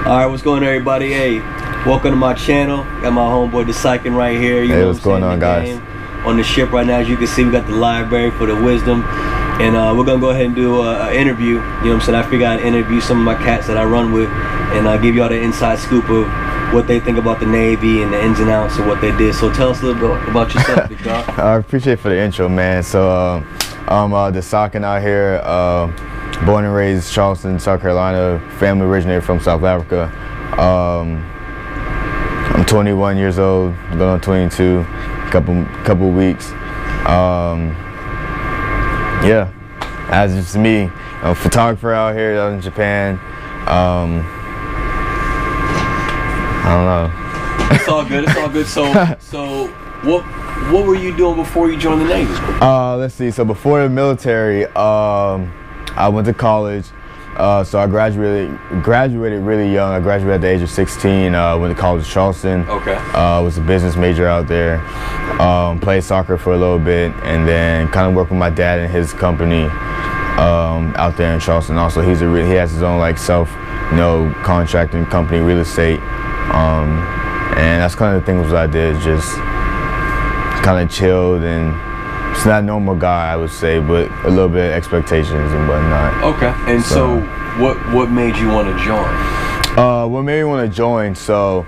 Alright, what's going on, everybody? Hey, welcome to my channel. Got my homeboy the Sykin right here. You know what's going on, guys? On the ship right now, as you can see, we got the library for the wisdom. And we're gonna go ahead and do an interview. You know what I'm saying? I figured I'd interview some of my cats that I run with and give y'all the inside scoop of what they think about the Navy and the ins and outs of what they did. So tell us a little bit about yourself, big dog. I appreciate for the intro, man. So I'm the Sykin out here. Born and raised Charleston, South Carolina. Family originated from South Africa. I'm 21 years old, going on 22, couple weeks. Yeah, as just me, a photographer out here out in Japan. I don't know. It's all good. It's all good. So what were you doing before you joined the Navy? Let's see. So before the military, I went to college. So I graduated really young. I graduated at the age of 16. Went to college in Charleston. Okay. Was a business major out there. Played soccer for a little bit, and then kind of worked with my dad and his company out there in Charleston. Also, he has his own like contracting company, real estate, and that's kind of the things I did. Just kind of chilled and. It's not a normal guy, I would say, but a little bit of expectations and whatnot. Okay. And so what made you want to join? What made me want to join? So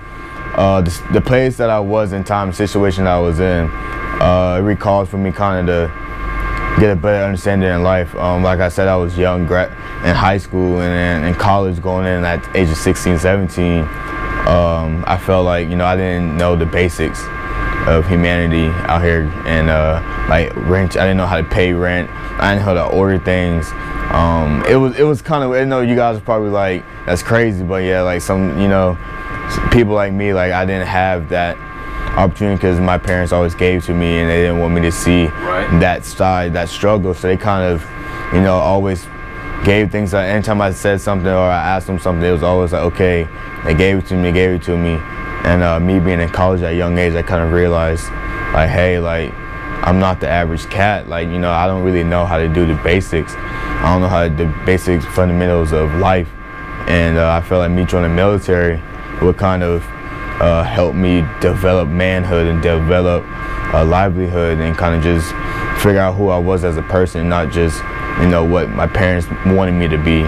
the place that I was in, time, situation that I was in, it recalls for me kind of to get a better understanding in life. Like I said, I was young, in high school and then in college, going in at the age of 16, 17. I felt like I didn't know the basics of humanity out here, and like rent. I didn't know how to pay rent. I didn't know how to order things. It was kind of. I know you guys are probably like, that's crazy, but yeah, like some people like me, like I didn't have that opportunity because my parents always gave to me, and they didn't want me to see that side, that struggle. So they kind of, always gave things. Like anytime I said something or I asked them something, it was always like, okay, they gave it to me. And me being in college at a young age, I kind of realized, like, hey, like, I'm not the average cat. Like, I don't really know how to do the basics. I don't know how to do the basic fundamentals of life. And I felt like me joining the military would kind of help me develop manhood and develop a livelihood and kind of just figure out who I was as a person, not just, what my parents wanted me to be.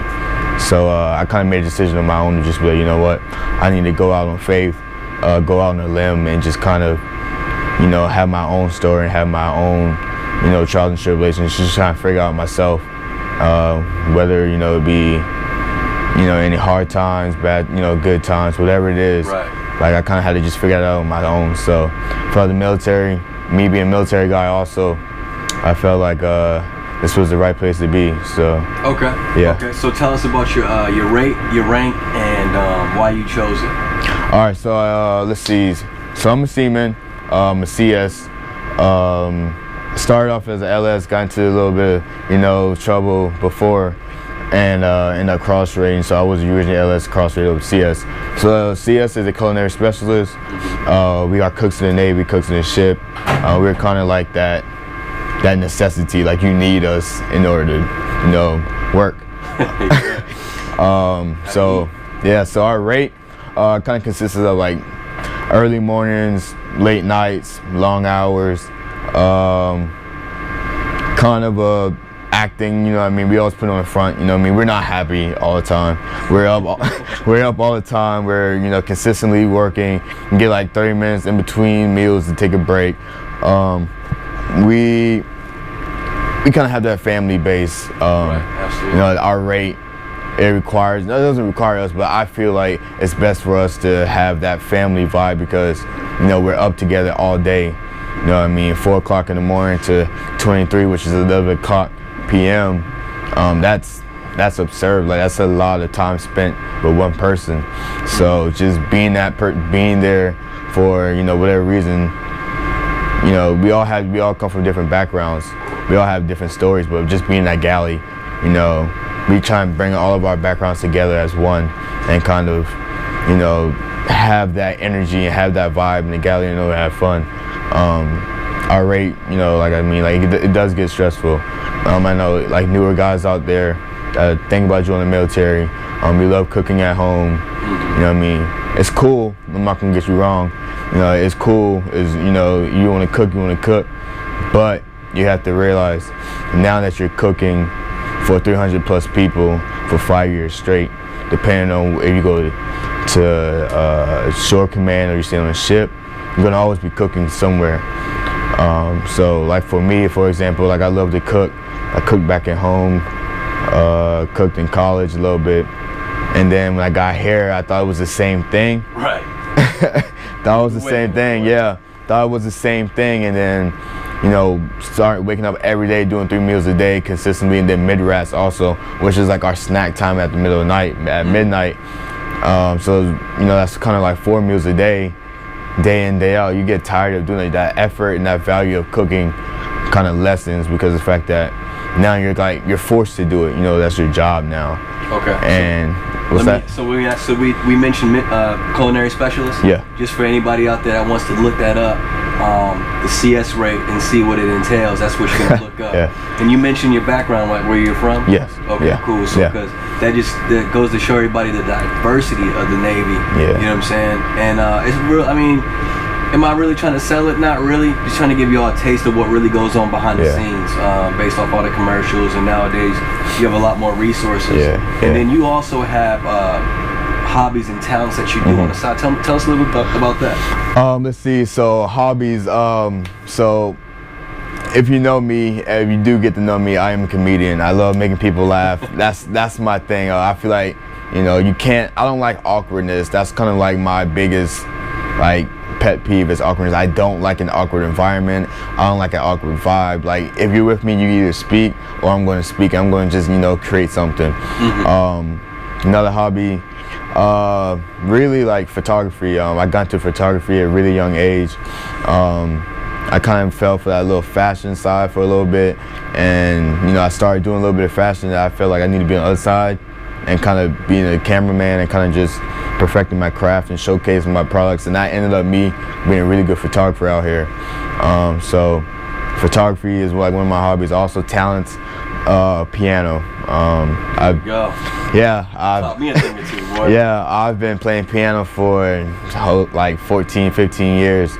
So I kind of made a decision on my own to just be like, you know what, I need to go out on faith. Go out on a limb and just kind of, have my own story and have my own, trials and tribulations. Just trying to figure out myself, whether it be, any hard times, bad, good times, whatever it is. Right. Like I kind of had to just figure it out on my own. So for the military, me being a military guy, also, I felt like this was the right place to be. So. Okay. Yeah. Okay. So tell us about your rate, your rank, and why you chose it. All right, so let's see. So I'm a seaman, a CS. Started off as an LS, got into a little bit of, trouble before, and ended up cross rating. So I was originally LS, cross rated over CS. So CS is a culinary specialist. We are cooks in the Navy, cooks in the ship. We're kind of like that necessity, like you need us in order to, work. So our rate. Kind of consists of like early mornings, late nights, long hours, kind of acting, we always put on the front, we're not happy all the time. We're up all the time. We're, consistently working. We get like 30 minutes in between meals to take a break. We kind of have that family base. Right, absolutely. Our rate. It doesn't require us, but I feel like it's best for us to have that family vibe because, we're up together all day. 4 o'clock in the morning to 23, which is 11 o'clock p.m. That's absurd. Like that's a lot of time spent with one person. So just being there for whatever reason. We all come from different backgrounds. We all have different stories, but just being in that galley, we try and bring all of our backgrounds together as one and kind of, have that energy and have that vibe in the galley and have fun. Our rate, it does get stressful. I know like newer guys out there think about joining the military. We love cooking at home. You know what I mean? It's cool. I'm not gonna get you wrong. You know, it's cool. You know, you want to cook, but you have to realize now that you're cooking for 300 plus people for 5 years straight, depending on if you go to shore command or you stay on a ship, you're gonna always be cooking somewhere. So like for me, for example, like I love to cook. I cooked back at home, cooked in college a little bit, and then when I got here, I thought it was the same thing. Right. Thought it was the same thing, yeah. Thought it was the same thing, and then, you know, start waking up every day doing 3 meals a day consistently, and then mid-rats also, which is like our snack time at the middle of the night, at midnight. So, you know, that's kind of like 4 meals a day in, day out. You get tired of doing that effort, and that value of cooking kind of lessens because of the fact that now you're forced to do it. You know, that's your job now. Okay. And what's that? So we mentioned culinary specialist. Yeah. Just for anybody out there that wants to look that up, the CS rate and see what it entails. That's what you're gonna look up. Yeah. And you mentioned your background, like where you're from. Yes. Okay. Yeah. Cool. So because that goes to show everybody the diversity of the Navy. Yeah. You know what I'm saying? And it's real. I mean, am I really trying to sell it? Not really. Just trying to give you all a taste of what really goes on behind the scenes, based off all the commercials. And nowadays, you have a lot more resources. Yeah. And then you also have hobbies and talents that you do on the side. Tell us a little bit about that. Let's see. So hobbies. So if you know me, if you do get to know me, I am a comedian. I love making people laugh. That's my thing. I feel like, you know, I don't like awkwardness. That's kind of like my biggest pet peeve is awkwardness. I don't like an awkward environment. I don't like an awkward vibe. Like if you're with me, you either speak or I'm going to speak. I'm going to just, you know, create something. Another hobby, really like photography. I got into photography at a really young age. I kind of fell for that little fashion side for a little bit, and you know, I started doing a little bit of fashion that I felt like I need to be on the other side and kind of being a cameraman and kind of just perfecting my craft and showcasing my products, and that ended up me being a really good photographer out here. So photography is like one of my hobbies. Also talents, piano. Taught me a thing or two, boy. Yeah, I've been playing piano for like 14, 15 years.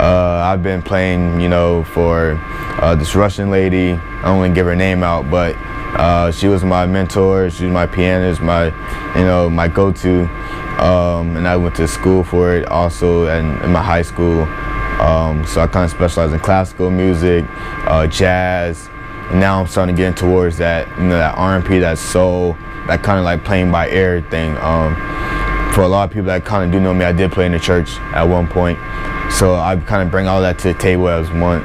I've been playing, you know, for this Russian lady. I don't want to give her name out, but she was my mentor. She was my pianist, my go-to. And I went to school for it also in my high school. So I kind of specialize in classical music, jazz, and now I'm starting to get towards that, you know, that R&B, that soul, that kind of like playing by ear thing. For a lot of people that kind of do know me, I did play in the church at one point. So I kind of bring all that to the table as one.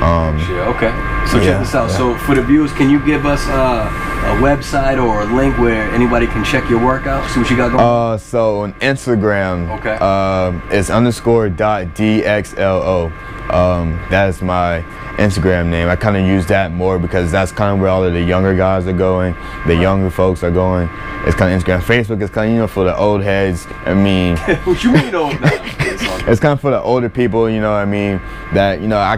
Okay. So check this out. So for the viewers, can you give us a website or a link where anybody can check your work out, see what you got going? So on Instagram, it's _.dxlo. That is my Instagram name. I kind of use that more because that's kind of where all of the younger guys are going, the younger folks are going. It's kind of Instagram. Facebook is kind of, you know, for the old heads. I mean, what you mean old? It's kind of for the older people, you know what I mean? That, you know, I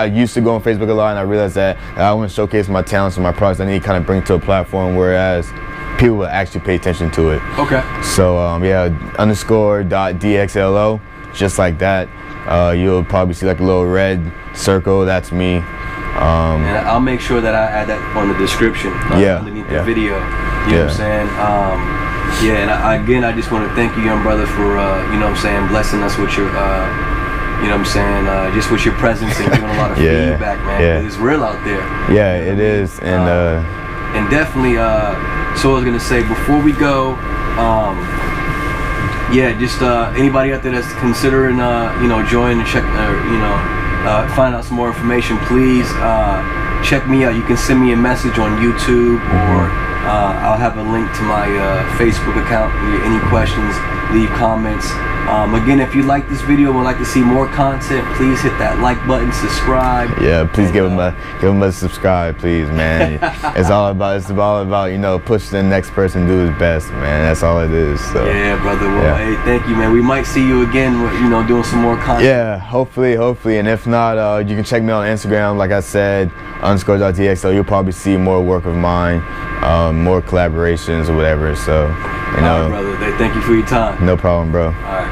used to go on Facebook a lot, and I realized that I want to showcase my talents and my products. I need to kind of bring to a platform whereas people will actually pay attention to it. Okay. So _.dxlo, just like that. You'll probably see like a little red circle. That's me. And I'll make sure that I add that on the description underneath the video. You know what I'm saying? And I just want to thank you, young brother, for you know what I'm saying, blessing us with your you know what I'm saying, just with your presence and giving a lot of feedback, man. Yeah. It's real out there. Yeah, it is. And definitely, so I was gonna say before we go, just anybody out there that's considering you know, join and check, find out some more information, please check me out. You can send me a message on YouTube, or I'll have a link to my Facebook account. Any questions, leave comments. Again, if you like this video and would like to see more content, please hit that like button, subscribe. Yeah, please give him a subscribe, please, man. It's all about you know, pushing the next person to do his best, man. That's all it is. So. Yeah, brother. Well, hey, thank you, man. We might see you again, you know, doing some more content. Yeah, hopefully, and if not, you can check me on Instagram, like I said, _.txo. You'll probably see more work of mine, more collaborations or whatever. So, you know. All right, brother. Thank you for your time. No problem, bro. All right.